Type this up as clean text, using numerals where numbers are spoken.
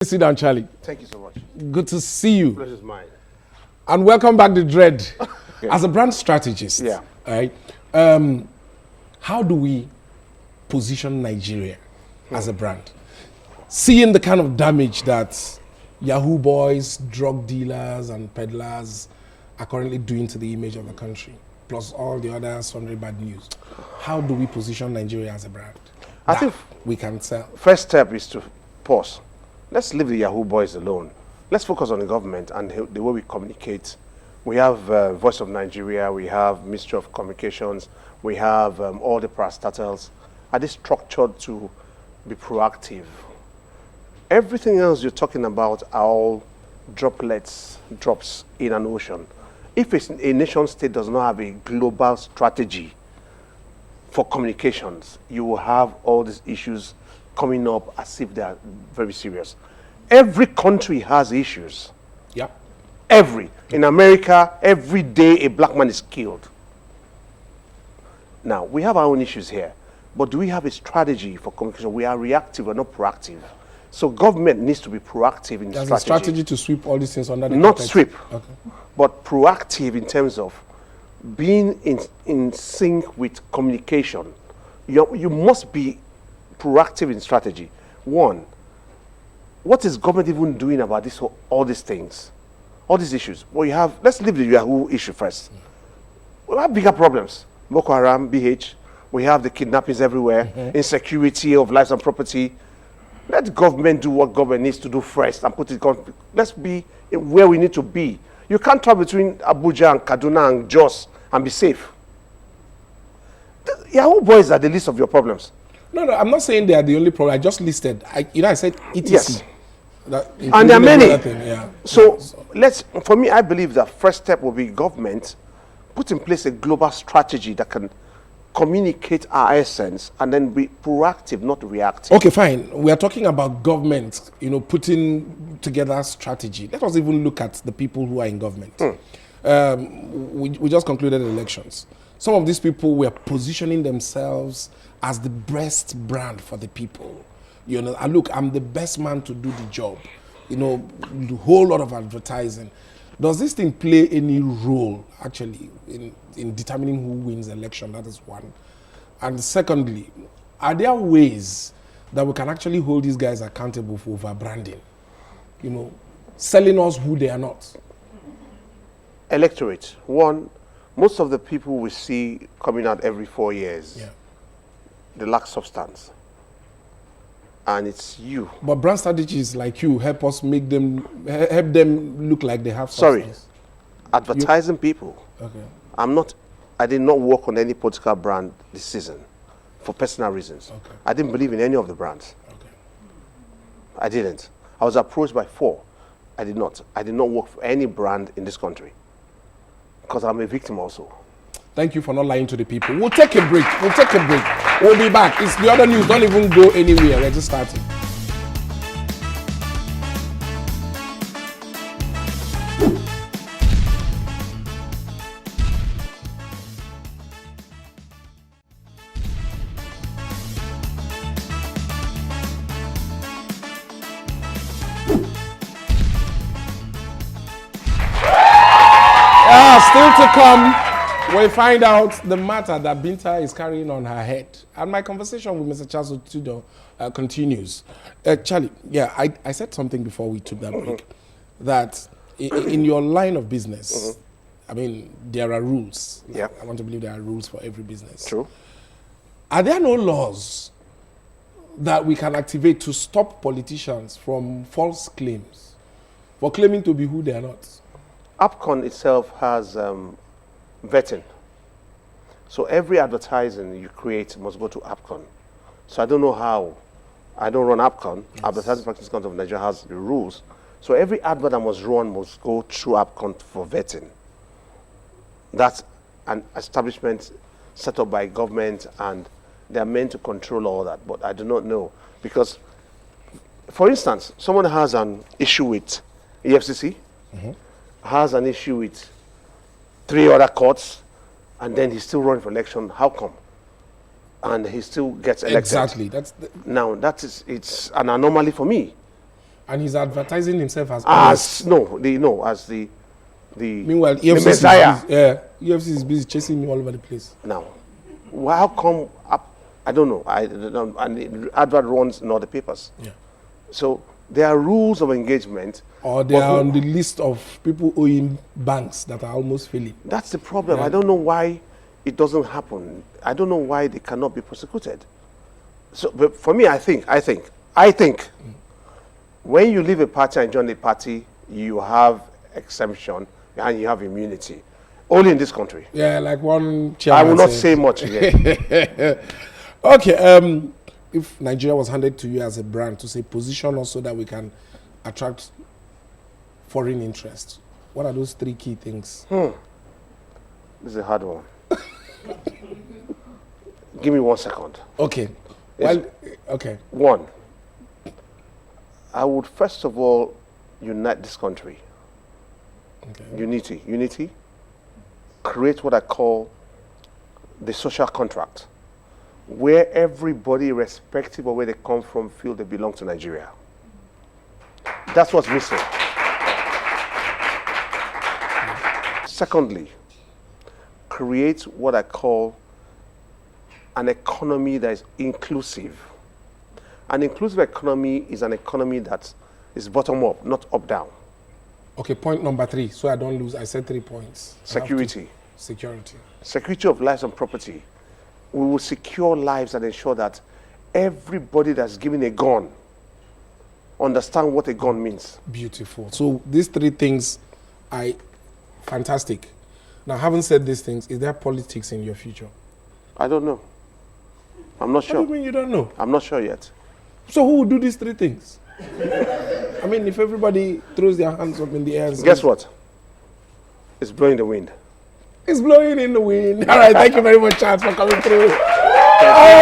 Sit down, Charlie. Thank you so much. Good to see you. Pleasure's mine. And welcome back to Dread. As a brand strategist, Yeah. all right, how do we position Nigeria as a brand? Seeing the kind of damage that Yahoo boys, drug dealers, and peddlers are currently doing to the image of the country, plus all the other sundry bad news. How do we position Nigeria as a brand? I think we can sell. first step is to pause. Let's leave the Yahoo boys alone. Let's focus on the government and the way we communicate. We have Voice of Nigeria, we have Ministry of Communications, we have all the parastatals. Are they structured to be proactive? Everything else you're talking about are all drops in an ocean. If a nation state does not have a global strategy for communications, you will have all these issues coming up as if they are very serious. Every country has issues. Yep. Every. In America, every day a black man is killed. Now, we have our own issues here, but do we have a strategy for communication? We are reactive, we're not proactive. So government needs to be proactive in There's a strategy to sweep all these things under the not carpet. sweep, Okay. but proactive in terms of being in sync with communication. You must be proactive in strategy. One, what is government even doing about all these things, all these issues? Well, let's leave the Yahoo issue first. We have bigger problems. Boko Haram, BH, we have the kidnappings everywhere, insecurity of lives and property. Let government do what government needs to do first and put it on. Let's be where we need to be. You can't travel between Abuja and Kaduna and Jos and be safe. The Yahoo boys are the least of your problems. No, I'm not saying they are the only problem. I just listed. I said ETC. Yes. And there are many. Yeah. So for me, I believe the first step will be government put in place a global strategy that can communicate our essence and then be proactive, not reactive. Okay, fine. We are talking about government, putting together strategy. Let us even look at the people who are in government. We just concluded elections. Some of these people were positioning themselves as the best brand for the people. And look, I'm the best man to do the job. The whole lot of advertising. Does this thing play any role, actually, in determining who wins the election? That is one. And secondly, are there ways that we can actually hold these guys accountable for over-branding? Selling us who they are not. Electorate. One, most of the people we see coming out every 4 years, they lack substance. And it's you. But brand strategies like you help us help them look like they have substance. Advertising people. Okay. I did not work on any political brand this season for personal reasons. Okay. I didn't believe in any of the brands. Okay. I didn't. I was approached by 4. I did not work for any brand in this country because I'm a victim also. Thank you for not lying to the people. We'll take a break. We'll be back. It's the other news. Don't even go anywhere. We're just starting. Still to come, we find out the matter that Binta is carrying on her head. And my conversation with Mr. Charles Otudo continues. Charlie, I said something before we took that break, that in your line of business, I mean, there are rules. Yeah. I want to believe there are rules for every business. True. Are there no laws that we can activate to stop politicians from false claims, for claiming to be who they are not? APCON itself has vetting. So every advertising you create must go to APCON. So I don't know how. I don't run APCON. Yes. Advertising Practice Council of Nigeria has the rules. So every advert that must run must go through APCON for vetting. That's an establishment set up by government, and they're meant to control all that. But I do not know. Because, for instance, someone has an issue with EFCC, has an issue with 3 other courts, and then he's still running for election. How come? And he still gets elected. Exactly. Now, it's an anomaly for me. And he's advertising himself as as the Meanwhile, the EFCC Messiah. is busy, yeah, EFCC is busy chasing me all over the place. Now, how come I don't know. And the advert runs in all the papers. Yeah. So there are rules of engagement. Or they are on the list of people owing banks that are almost failing. That's the problem. Yeah. I don't know why it doesn't happen. I don't know why they cannot be prosecuted. So, but for me, I think, when you leave a party and join a party, you have exemption and you have immunity. Only in this country. Yeah, like one I chairman will not said. say much again. Okay, if Nigeria was handed to you as a brand to say position us so that we can attract foreign interest, what are those 3 key things? This is a hard one. Give me 1 second. Okay. Yes. Well, okay. 1, I would first of all unite this country. Okay. Unity. Create what I call the social contract, where everybody, irrespective of where they come from, feel they belong to Nigeria. That's what's missing. Secondly, create what I call an economy that is inclusive. An inclusive economy is an economy that is bottom up, not up down. Okay, point number 3, so I don't lose. I said 3 points. Security. Security. Security of lives and property. We will secure lives and ensure that everybody that's given a gun understand what a gun means. Beautiful. So these 3 things are fantastic. Now, having said these things, is there politics in your future? I don't know. I'm not What do sure. you mean you don't know? I'm not sure yet. So who will do these 3 things? I mean, if everybody throws their hands up in the air and says, Guess what? It's blowing the wind. it's blowing in the wind. All right, thank you very much, Chad, for coming through.